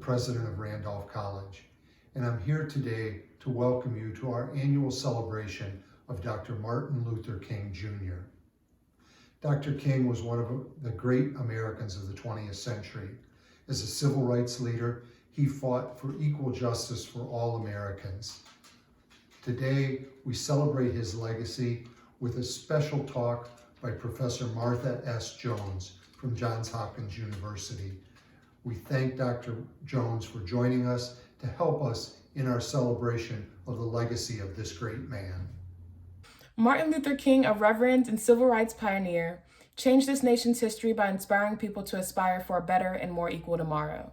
president of Randolph College, and I'm here today to welcome you to our annual celebration of Dr. Martin Luther King Jr. Dr. King was one of the great Americans of the 20th century. As a civil rights leader, he fought for equal justice for all Americans. Today, we celebrate his legacy with a special talk by Professor Martha S. Jones from Johns Hopkins University. We thank Dr. Jones for joining us to help us in our celebration of the legacy of this great man. Martin Luther King, a reverend and civil rights pioneer, changed this nation's history by inspiring people to aspire for a better and more equal tomorrow.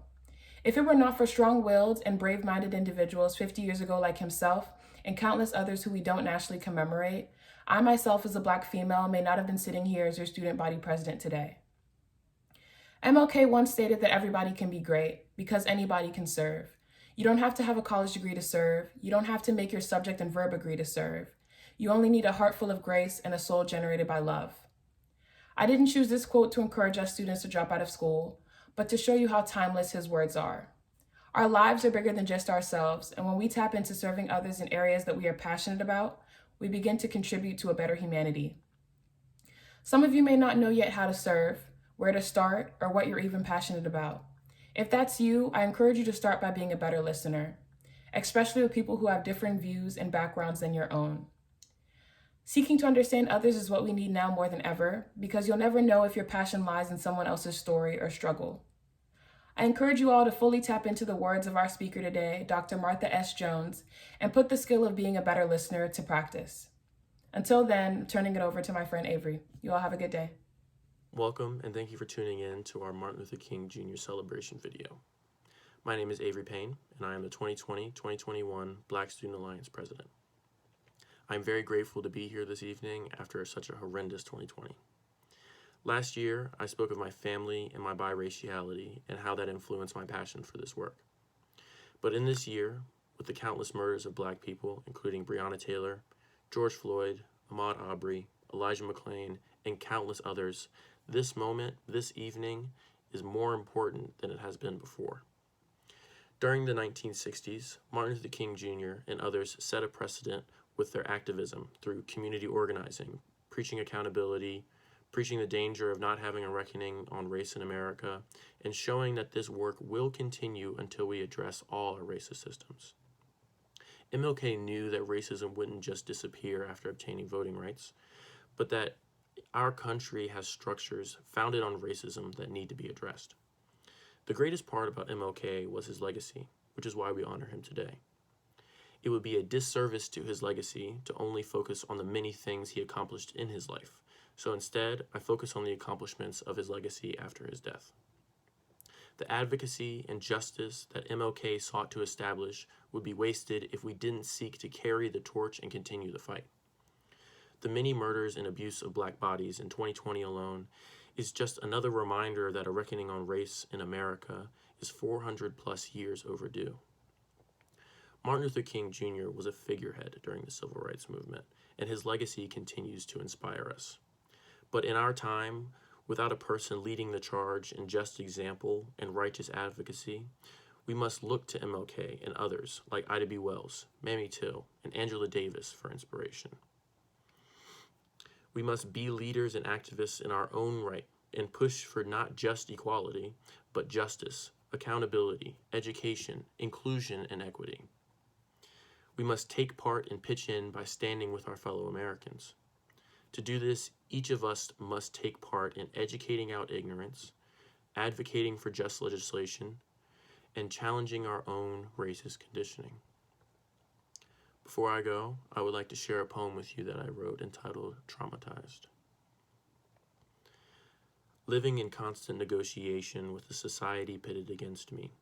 If it were not for strong-willed and brave-minded individuals 50 years ago like himself and countless others who we don't nationally commemorate, I myself as a Black female may not have been sitting here as your student body president today. MLK once stated that everybody can be great because anybody can serve. You don't have to have a college degree to serve. You don't have to make your subject and verb agree to serve. You only need a heart full of grace and a soul generated by love. I didn't choose this quote to encourage us students to drop out of school, but to show you how timeless his words are. Our lives are bigger than just ourselves, and when we tap into serving others in areas that we are passionate about, we begin to contribute to a better humanity. Some of you may not know yet how to serve, where to start, or what you're even passionate about. If that's you, I encourage you to start by being a better listener, especially with people who have differing views and backgrounds than your own. Seeking to understand others is what we need now more than ever, because you'll never know if your passion lies in someone else's story or struggle. I encourage you all to fully tap into the words of our speaker today, Dr. Martha S. Jones, and put the skill of being a better listener to practice. Until then, turning it over to my friend Avery. You all have a good day. Welcome, and thank you for tuning in to our Martin Luther King Jr. celebration video. My name is Avery Payne, and I am the 2020-2021 Black Student Alliance President. I'm very grateful to be here this evening after such a horrendous 2020. Last year, I spoke of my family and my biraciality and how that influenced my passion for this work. But in this year, with the countless murders of Black people, including Breonna Taylor, George Floyd, Ahmaud Arbery, Elijah McClain, and countless others, this moment, this evening, is more important than it has been before. During the 1960s, Martin Luther King Jr. and others set a precedent with their activism through community organizing, preaching accountability, preaching the danger of not having a reckoning on race in America, and showing that this work will continue until we address all our racist systems. MLK knew that racism wouldn't just disappear after obtaining voting rights, but that our country has structures founded on racism that need to be addressed. The greatest part about MLK was his legacy, which is why we honor him today. It would be a disservice to his legacy to only focus on the many things he accomplished in his life. So instead, I focus on the accomplishments of his legacy after his death. The advocacy and justice that MLK sought to establish would be wasted if we didn't seek to carry the torch and continue the fight. The many murders and abuse of Black bodies in 2020 alone is just another reminder that a reckoning on race in America is 400 plus years overdue. Martin Luther King Jr. was a figurehead during the Civil Rights Movement, and his legacy continues to inspire us. But in our time, without a person leading the charge in just example and righteous advocacy, we must look to MLK and others like Ida B. Wells, Mamie Till, and Angela Davis for inspiration. We must be leaders and activists in our own right and push for not just equality, but justice, accountability, education, inclusion, and equity. We must take part and pitch in by standing with our fellow Americans. To do this, each of us must take part in educating out ignorance, advocating for just legislation, and challenging our own racist conditioning. Before I go, I would like to share a poem with you that I wrote entitled Traumatized. Living in constant negotiation with a society pitted against me,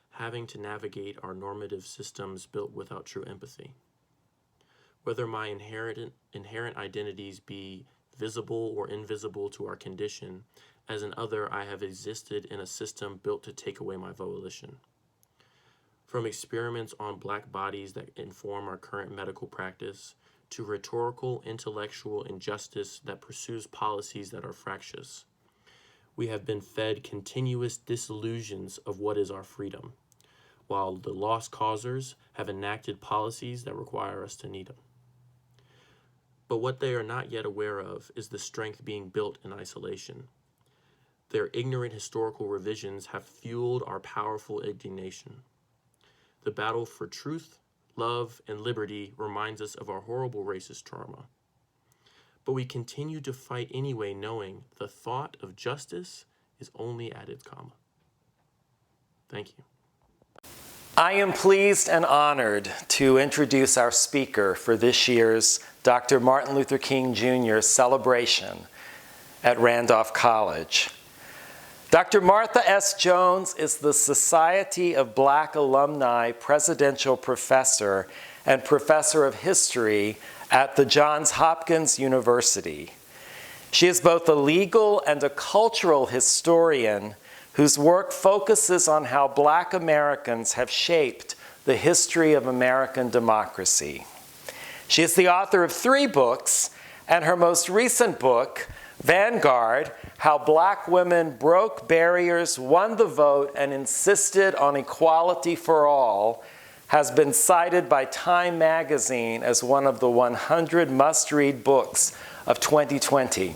having to navigate our normative systems built without true empathy. Whether my inherent identities be visible or invisible to our condition, as an other I have existed in a system built to take away my volition. From experiments on Black bodies that inform our current medical practice, to rhetorical intellectual injustice that pursues policies that are fractious. We have been fed continuous disillusions of what is our freedom, while the lost causers have enacted policies that require us to need them. But what they are not yet aware of is the strength being built in isolation. Their ignorant historical revisions have fueled our powerful indignation. The battle for truth, love, and liberty reminds us of our horrible racist trauma. But we continue to fight anyway, knowing the thought of justice is only at its comma. Thank you. I am pleased and honored to introduce our speaker for this year's Dr. Martin Luther King Jr. celebration at Randolph College. Dr. Martha S. Jones is the Society of Black Alumni Presidential Professor and Professor of History at the Johns Hopkins University. She is both a legal and a cultural historian whose work focuses on how Black Americans have shaped the history of American democracy. She is the author of 3 books, and her most recent book, Vanguard, How Black Women Broke Barriers, Won the Vote, and Insisted on Equality for All, has been cited by Time magazine as one of the 100 must-read books of 2020.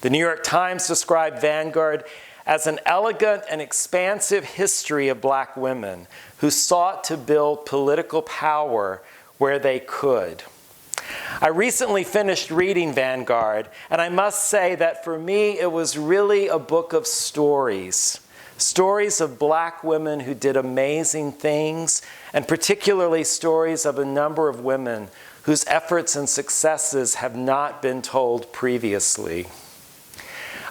The New York Times described Vanguard as an elegant and expansive history of Black women who sought to build political power where they could. I recently finished reading Vanguard, and I must say that for me it was really a book of stories. Stories of Black women who did amazing things, and particularly stories of a number of women whose efforts and successes have not been told previously.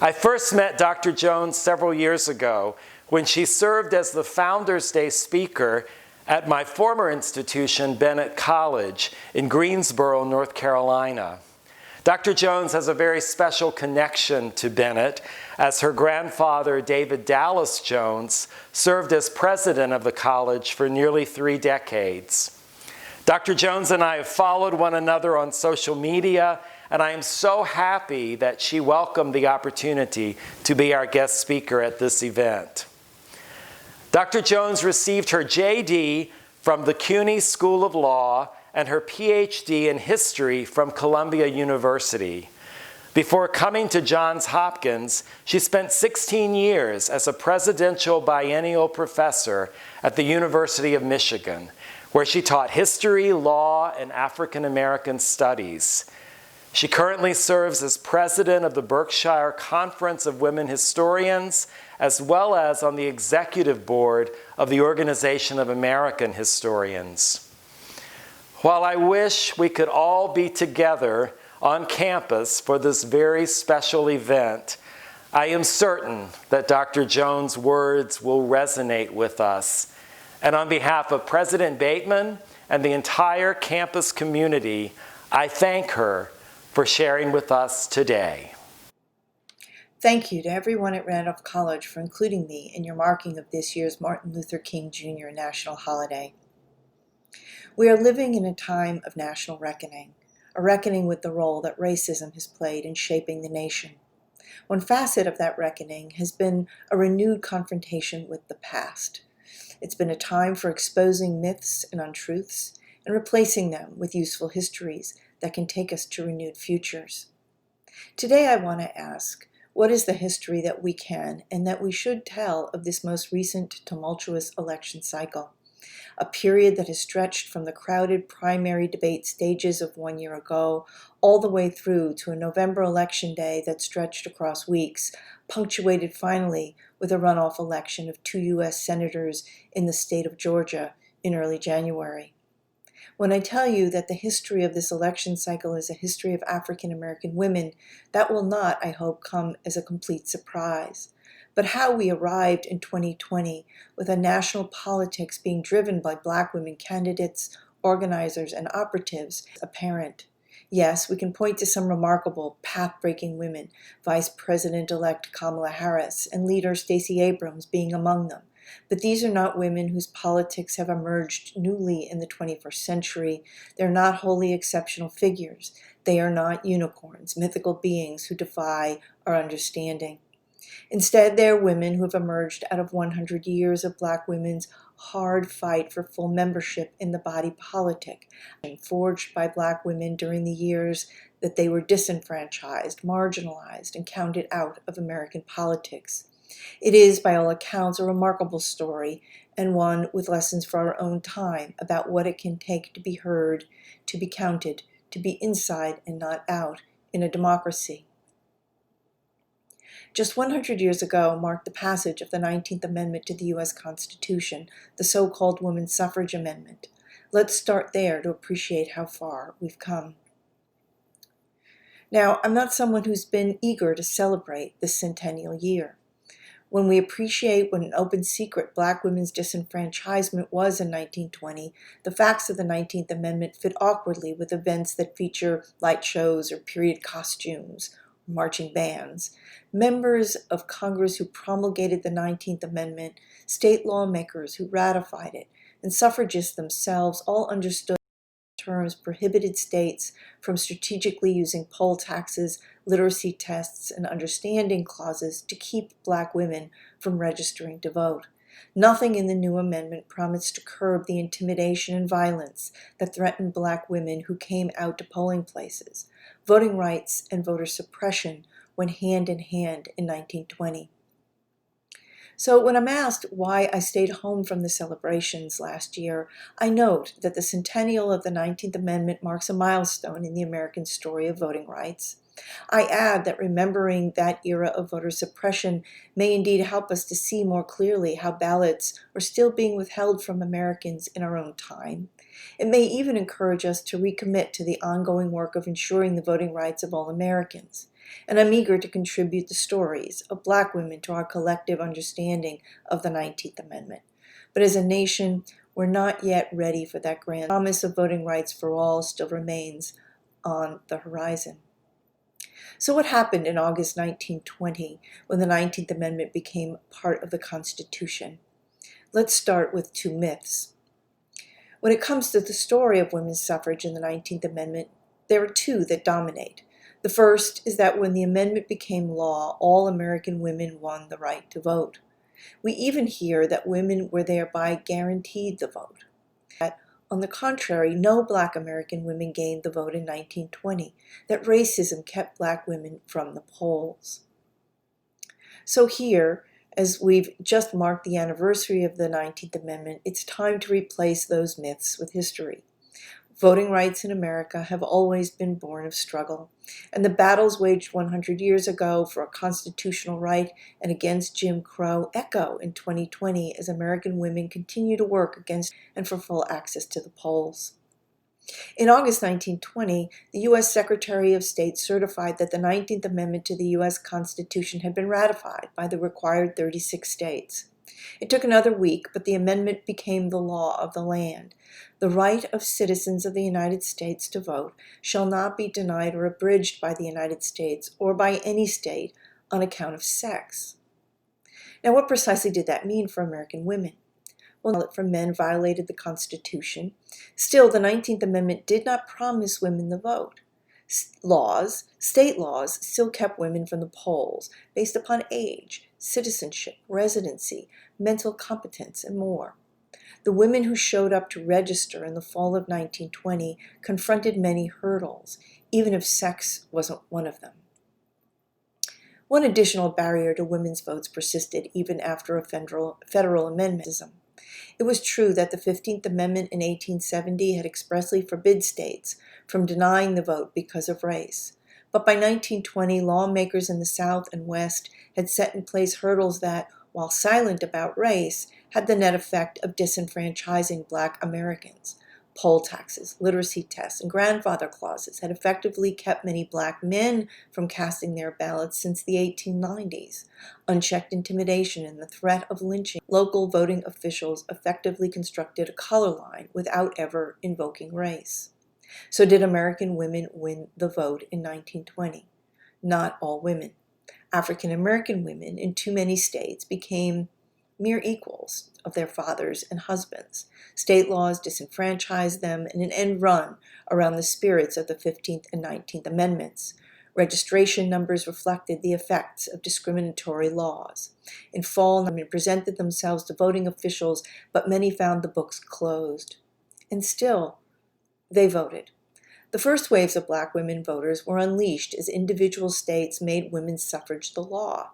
I first met Dr. Jones several years ago when she served as the Founders Day speaker at my former institution, Bennett College in Greensboro, North Carolina. Dr. Jones has a very special connection to Bennett, as her grandfather, David Dallas Jones, served as president of the college for nearly 3 decades. Dr. Jones and I have followed one another on social media, and I am so happy that she welcomed the opportunity to be our guest speaker at this event. Dr. Jones received her JD from the CUNY School of Law and her PhD in history from Columbia University. Before coming to Johns Hopkins, she spent 16 years as a presidential biennial professor at the University of Michigan, where she taught history, law, and African American studies. She currently serves as president of the Berkshire Conference of Women Historians, as well as on the executive board of the Organization of American Historians. While I wish we could all be together on campus for this very special event, I am certain that Dr. Jones' words will resonate with us. And on behalf of President Bateman and the entire campus community, I thank her for sharing with us today. Thank you to everyone at Randolph College for including me in your marking of this year's Martin Luther King Jr. national holiday. We are living in a time of national reckoning, a reckoning with the role that racism has played in shaping the nation. One facet of that reckoning has been a renewed confrontation with the past. It's been a time for exposing myths and untruths and replacing them with useful histories that can take us to renewed futures. Today I want to ask, what is the history that we can and that we should tell of this most recent tumultuous election cycle? A period that has stretched from the crowded primary debate stages of 1 year ago all the way through to a November election day that stretched across weeks, punctuated finally with a runoff election of 2 U.S. senators in the state of Georgia in early January. When I tell you that the history of this election cycle is a history of African American women, that will not, I hope, come as a complete surprise. But how we arrived in 2020 with a national politics being driven by Black women candidates, organizers, and operatives is apparent. Yes, we can point to some remarkable, path-breaking women, Vice President-elect Kamala Harris and leader Stacey Abrams being among them. But these are not women whose politics have emerged newly in the 21st century. They're not wholly exceptional figures. They are not unicorns, mythical beings who defy our understanding. Instead, they are women who have emerged out of 100 years of Black women's hard fight for full membership in the body politic, forged by Black women during the years that they were disenfranchised, marginalized, and counted out of American politics. It is, by all accounts, a remarkable story, and one with lessons for our own time about what it can take to be heard, to be counted, to be inside and not out in a democracy. Just 100 years ago marked the passage of the 19th Amendment to the U.S. Constitution, the so-called Women's Suffrage Amendment. Let's start there to appreciate how far we've come. Now, I'm not someone who's been eager to celebrate this centennial year. When we appreciate what an open secret Black women's disenfranchisement was in 1920, the facts of the 19th Amendment fit awkwardly with events that feature light shows or period costumes, marching bands. Members of Congress who promulgated the 19th Amendment, state lawmakers who ratified it, and suffragists themselves all understood terms prohibited states from strategically using poll taxes, literacy tests, and understanding clauses to keep Black women from registering to vote. Nothing in the new amendment promised to curb the intimidation and violence that threatened Black women who came out to polling places. Voting rights and voter suppression went hand in hand in 1920. So when I'm asked why I stayed home from the celebrations last year, I note that the centennial of the 19th Amendment marks a milestone in the American story of voting rights. I add that remembering that era of voter suppression may indeed help us to see more clearly how ballots are still being withheld from Americans in our own time. It may even encourage us to recommit to the ongoing work of ensuring the voting rights of all Americans. And I'm eager to contribute the stories of Black women to our collective understanding of the 19th Amendment. But as a nation, we're not yet ready for that grand promise of voting rights for all still remains on the horizon. So what happened in August 1920 when the 19th Amendment became part of the Constitution? Let's start with two myths. When it comes to the story of women's suffrage in the 19th Amendment, there are two that dominate. The first is that when the amendment became law, all American women won the right to vote. We even hear that women were thereby guaranteed the vote. On the contrary, no Black American women gained the vote in 1920, that racism kept Black women from the polls. So here, as we've just marked the anniversary of the 19th Amendment, it's time to replace those myths with history. Voting rights in America have always been born of struggle, and the battles waged 100 years ago for a constitutional right and against Jim Crow echo in 2020 as American women continue to work against and for full access to the polls. In August 1920, the U.S. Secretary of State certified that the 19th Amendment to the U.S. Constitution had been ratified by the required 36 states. It took another week, but the amendment became the law of the land. The right of citizens of the United States to vote shall not be denied or abridged by the United States or by any state on account of sex. Now, what precisely did that mean for American women? Well, for men violated the Constitution. Still, the 19th Amendment did not promise women the vote. State laws still kept women from the polls based upon age, citizenship, residency, mental competence, and more. The women who showed up to register in the fall of 1920 confronted many hurdles, even if sex wasn't one of them. One additional barrier to women's votes persisted even after a federal amendment. It was true that the 15th Amendment in 1870 had expressly forbid states from denying the vote because of race. But by 1920, lawmakers in the South and West had set in place hurdles that, while silent about race, had the net effect of disenfranchising Black Americans. Poll taxes, literacy tests, and grandfather clauses had effectively kept many Black men from casting their ballots since the 1890s. Unchecked intimidation and the threat of lynching, local voting officials effectively constructed a color line without ever invoking race. So did American women win the vote in 1920? Not all women. African American women in too many states became mere equals of their fathers and husbands. State laws disenfranchised them in an end run around the spirits of the 15th and 19th Amendments. Registration numbers reflected the effects of discriminatory laws. In fall, women presented themselves to voting officials, but many found the books closed. And still, they voted. The first waves of Black women voters were unleashed as individual states made women's suffrage the law.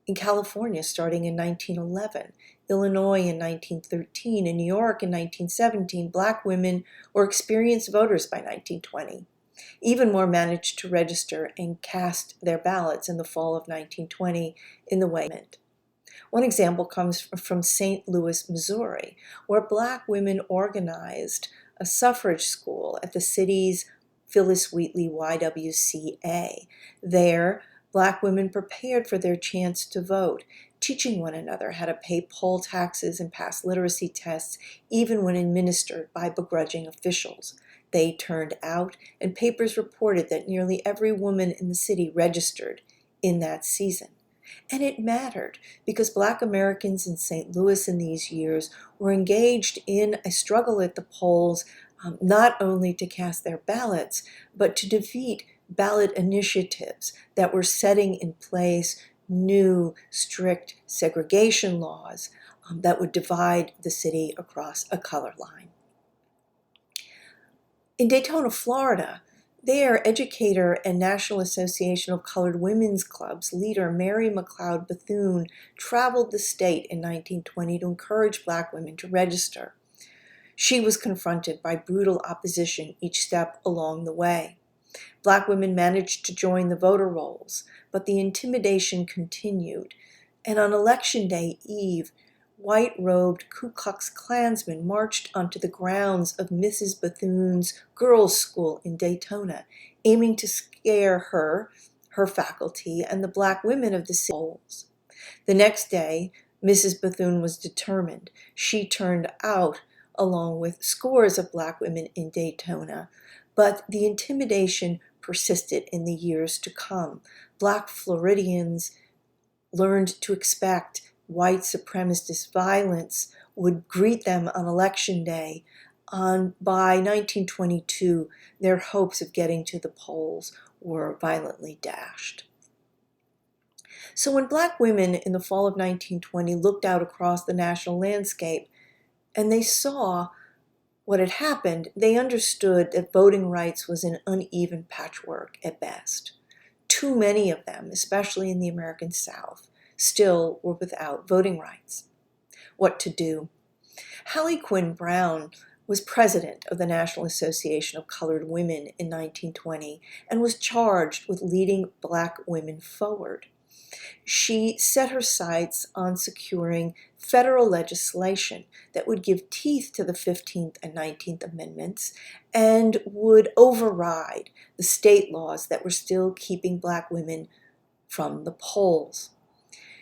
In California, starting in 1911, Illinois in 1913, and New York in 1917, Black women were experienced voters by 1920. Even more managed to register and cast their ballots in the fall of 1920 in the way meant. One example comes from St. Louis, Missouri, where Black women organized a suffrage school at the city's Phyllis Wheatley YWCA. There, Black women prepared for their chance to vote, teaching one another how to pay poll taxes and pass literacy tests, even when administered by begrudging officials. They turned out, and papers reported that nearly every woman in the city registered in that season. And it mattered because Black Americans in St. Louis in these years were engaged in a struggle at the polls, not only to cast their ballots, but to defeat ballot initiatives that were setting in place new, strict segregation laws that would divide the city across a color line. In Daytona, Florida, there, educator and National Association of Colored Women's Clubs leader Mary McLeod Bethune traveled the state in 1920 to encourage Black women to register. She was confronted by brutal opposition each step along the way. Black women managed to join the voter rolls, but the intimidation continued, and on Election Day Eve, white-robed Ku Klux Klansmen marched onto the grounds of Mrs. Bethune's girls' school in Daytona, aiming to scare her faculty, and the Black women of the city. The next day, Mrs. Bethune was determined. She turned out, along with scores of Black women in Daytona, but the intimidation persisted in the years to come. Black Floridians learned to expect white supremacist violence would greet them on Election Day. By 1922, their hopes of getting to the polls were violently dashed. So when Black women in the fall of 1920 looked out across the national landscape and they saw what had happened, they understood that voting rights was an uneven patchwork at best. Too many of them, especially in the American South, still were without voting rights. What to do? Hallie Quinn Brown was president of the National Association of Colored Women in 1920 and was charged with leading Black women forward. She set her sights on securing federal legislation that would give teeth to the 15th and 19th Amendments and would override the state laws that were still keeping Black women from the polls.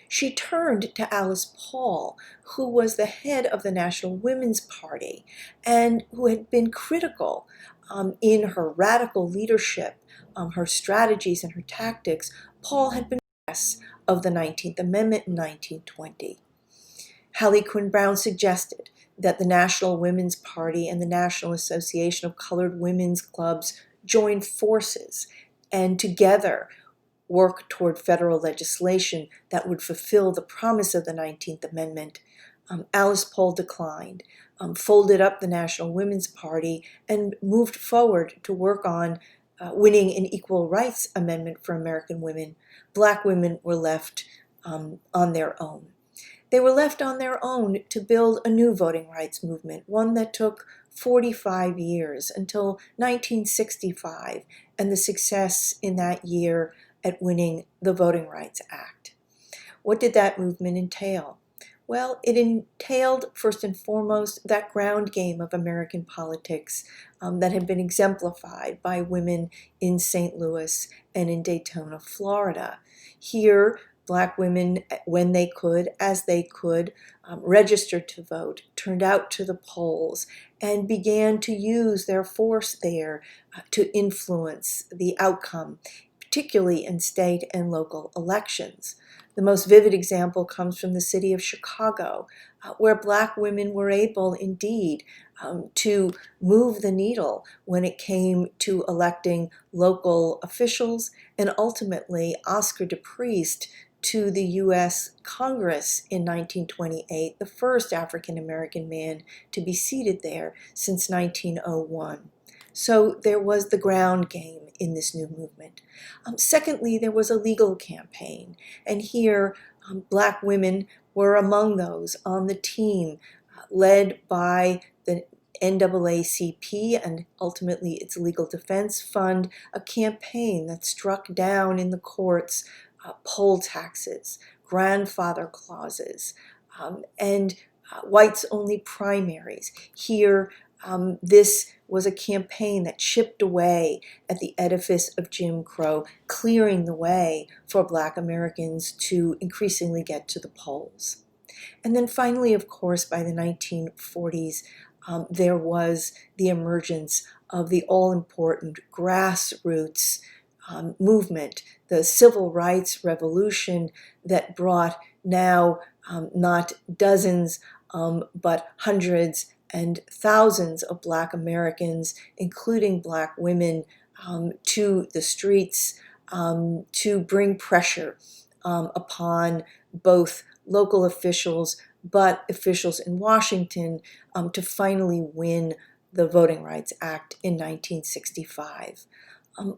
She turned to Alice Paul, who was the head of the National Women's Party and who had been critical in her radical leadership, her strategies and her tactics. Paul had been of the 19th Amendment in 1920. Hallie Quinn Brown suggested that the National Women's Party and the National Association of Colored Women's Clubs join forces and together work toward federal legislation that would fulfill the promise of the 19th Amendment. Alice Paul declined, folded up the National Women's Party, and moved forward to work on winning an Equal Rights Amendment for American women. Black women were left on their own. They were left on their own to build a new voting rights movement, one that took 45 years until 1965, and the success in that year at winning the Voting Rights Act. What did that movement entail? Well, it entailed, first and foremost, that ground game of American politics that had been exemplified by women in St. Louis and in Daytona, Florida. Here, Black women, when they could, as they could, registered to vote, turned out to the polls, and began to use their force there to influence the outcome, particularly in state and local elections. The most vivid example comes from the city of Chicago, where Black women were able, indeed, to move the needle when it came to electing local officials, and ultimately Oscar DePriest to the U.S. Congress in 1928, the first African-American man to be seated there since 1901. So there was the ground game in this new movement. Secondly, there was a legal campaign, and here Black women were among those on the team, led by the NAACP and ultimately its Legal Defense Fund, a campaign that struck down in the courts poll taxes, grandfather clauses, and whites-only primaries. Here, this was a campaign that chipped away at the edifice of Jim Crow, clearing the way for Black Americans to increasingly get to the polls. And then finally, of course, by the 1940s, there was the emergence of the all-important grassroots movement, the civil rights revolution that brought now not dozens, but hundreds and thousands of Black Americans, including Black women, to the streets to bring pressure upon both local officials, but officials in Washington to finally win the Voting Rights Act in 1965.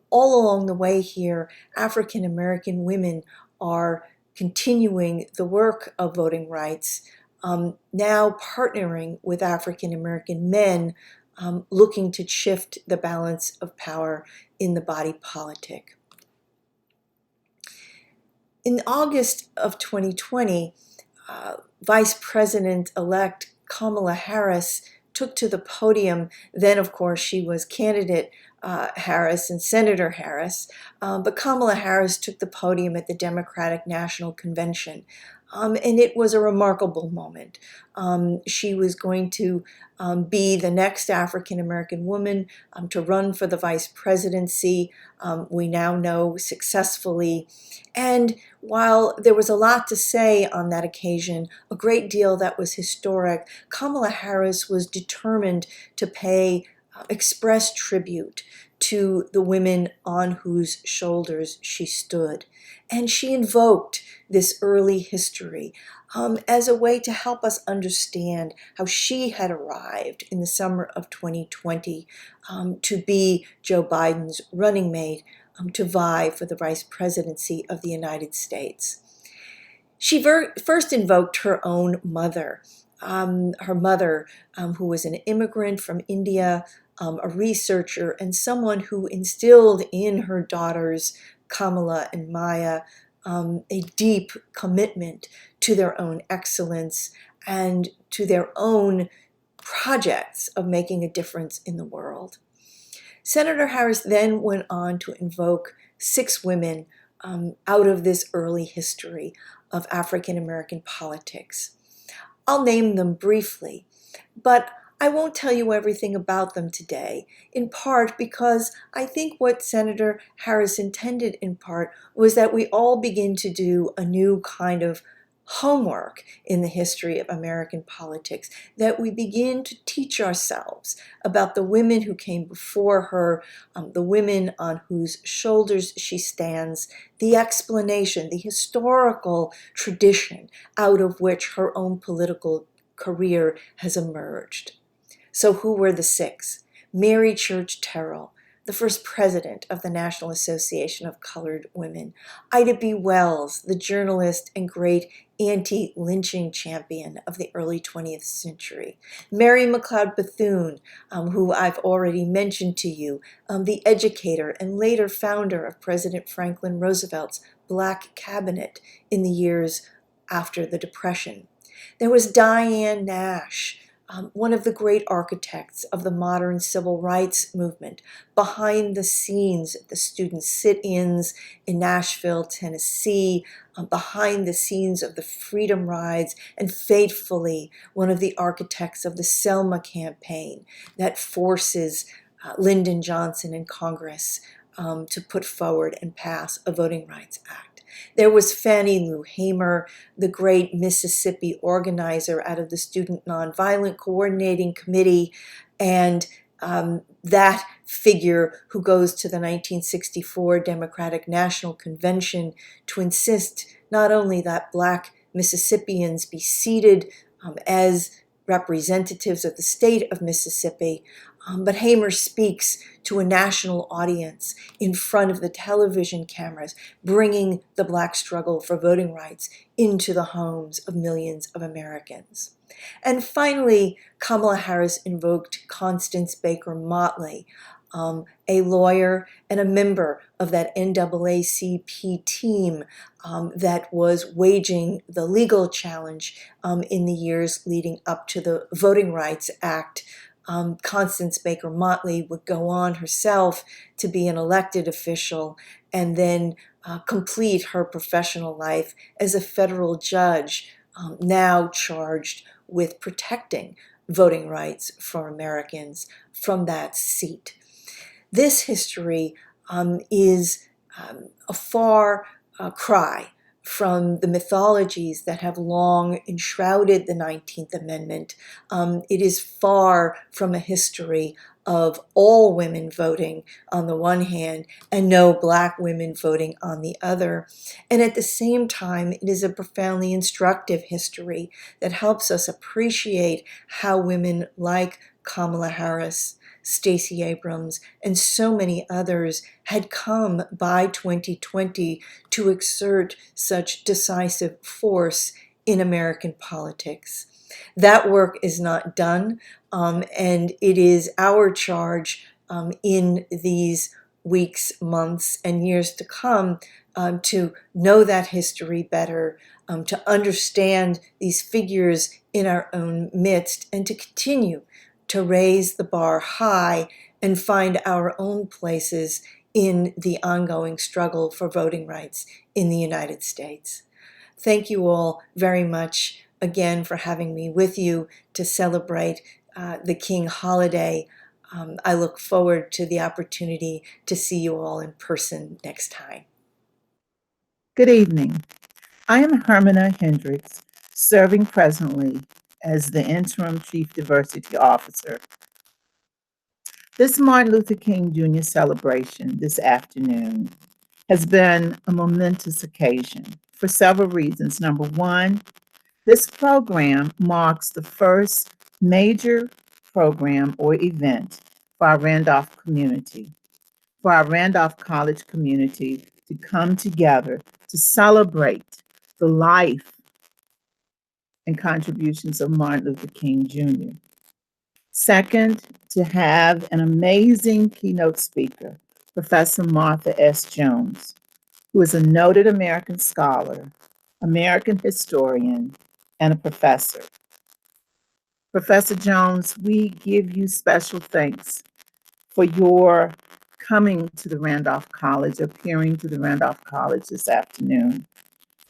All along the way here, African American women are continuing the work of voting rights, now partnering with African American men looking to shift the balance of power in the body politic. In August of 2020, Vice President-elect Kamala Harris took to the podium. Then, of course, she was candidate Harris and Senator Harris, but Kamala Harris took the podium at the Democratic National Convention. And it was a remarkable moment. She was going to be the next African-American woman to run for the vice presidency, we now know successfully. And while there was a lot to say on that occasion, a great deal that was historic, Kamala Harris was determined to pay express tribute to the women on whose shoulders she stood. And she invoked this early history as a way to help us understand how she had arrived in the summer of 2020 to be Joe Biden's running mate to vie for the vice presidency of the United States. She first invoked her own mother, who was an immigrant from India, a researcher, and someone who instilled in her daughters, Kamala and Maya, a deep commitment to their own excellence and to their own projects of making a difference in the world. Senator Harris then went on to invoke 6 women out of this early history of African American politics. I'll name them briefly, but I won't tell you everything about them today, in part because I think what Senator Harris intended in part was that we all begin to do a new kind of homework in the history of American politics, that we begin to teach ourselves about the women who came before her, the women on whose shoulders she stands, the explanation, the historical tradition out of which her own political career has emerged. So who were the 6? Mary Church Terrell, the first president of the National Association of Colored Women. Ida B. Wells, the journalist and great anti-lynching champion of the early 20th century. Mary McLeod Bethune, who I've already mentioned to you, the educator and later founder of President Franklin Roosevelt's Black Cabinet in the years after the Depression. There was Diane Nash, one of the great architects of the modern civil rights movement, behind the scenes at the student sit-ins in Nashville, Tennessee, behind the scenes of the Freedom Rides, and faithfully one of the architects of the Selma campaign that forces Lyndon Johnson in Congress to put forward and pass a Voting Rights Act. There was Fannie Lou Hamer, the great Mississippi organizer out of the Student Nonviolent Coordinating Committee, and that figure who goes to the 1964 Democratic National Convention to insist not only that Black Mississippians be seated as representatives of the state of Mississippi, but Hamer speaks to a national audience in front of the television cameras, bringing the Black struggle for voting rights into the homes of millions of Americans. And finally, Kamala Harris invoked Constance Baker Motley, a lawyer and a member of that NAACP team that was waging the legal challenge in the years leading up to the Voting Rights Act. Constance Baker Motley would go on herself to be an elected official and then complete her professional life as a federal judge, now charged with protecting voting rights for Americans from that seat. This history is a far cry from the mythologies that have long enshrouded the 19th Amendment. It is far from a history of all women voting on the one hand and no Black women voting on the other. And at the same time, it is a profoundly instructive history that helps us appreciate how women like Kamala Harris, Stacey Abrams, and so many others had come by 2020 to exert such decisive force in American politics. That work is not done, and it is our charge in these weeks, months, and years to come to know that history better, to understand these figures in our own midst, and to continue to raise the bar high and find our own places in the ongoing struggle for voting rights in the United States. Thank you all very much again for having me with you to celebrate the King holiday. I look forward to the opportunity to see you all in person next time. Good evening. I am Hector Hendricks, serving presently as the Interim Chief Diversity Officer. This Martin Luther King Jr. celebration this afternoon has been a momentous occasion for several reasons. Number one, this program marks the first major program or event for our Randolph community, for our Randolph College community to come together to celebrate the life and contributions of Martin Luther King Jr. Second, to have an amazing keynote speaker, Professor Martha S. Jones, who is a noted American scholar, American historian, and a professor. Professor Jones, we give you special thanks for your coming to the Randolph College, appearing to the Randolph College this afternoon,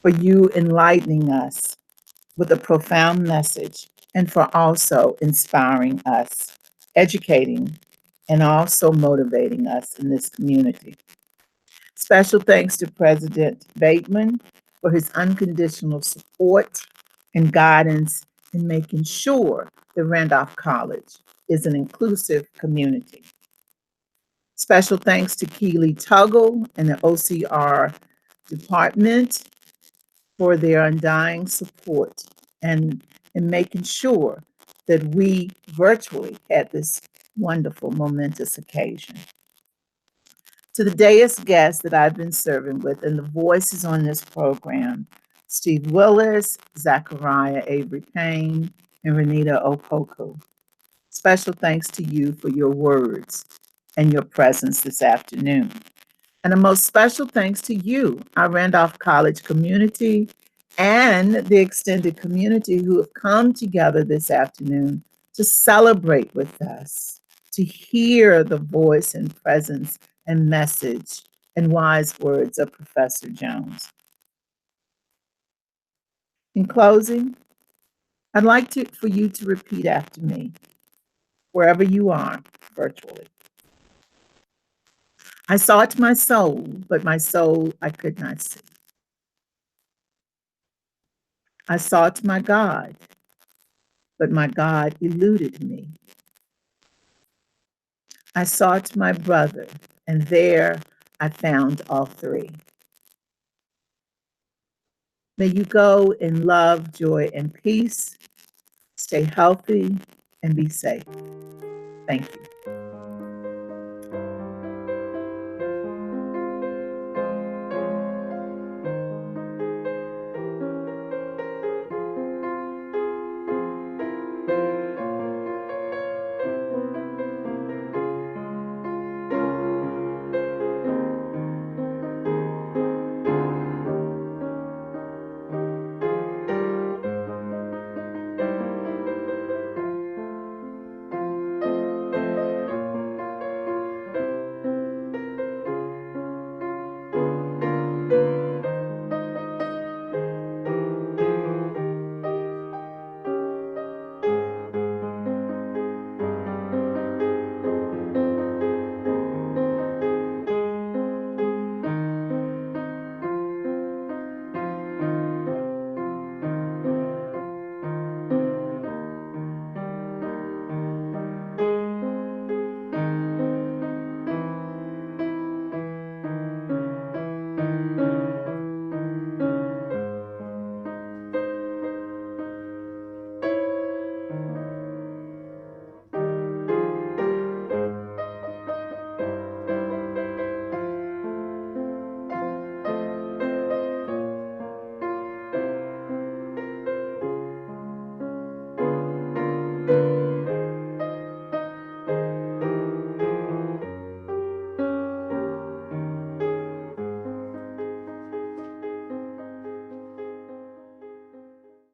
for you enlightening us with a profound message, and for also inspiring us, educating, and also motivating us in this community. Special thanks to President Bateman for his unconditional support and guidance in making sure that Randolph College is an inclusive community. Special thanks to Keely Tuggle and the OCR department for their undying support and in making sure that we virtually had this wonderful, momentous occasion. To the dais guests that I've been serving with and the voices on this program, Steve Willis, Zachariah Avery Payne, and Renita Opoku. Special thanks to you for your words and your presence this afternoon. And a most special thanks to you, our Randolph College community, and the extended community who have come together this afternoon to celebrate with us, to hear the voice and presence and message and wise words of Professor Jones. In closing, I'd like for you to repeat after me, wherever you are virtually. I sought my soul, but my soul I could not see. I sought my God, but my God eluded me. I sought my brother, and there I found all three. May you go in love, joy, and peace. Stay healthy and be safe. Thank you.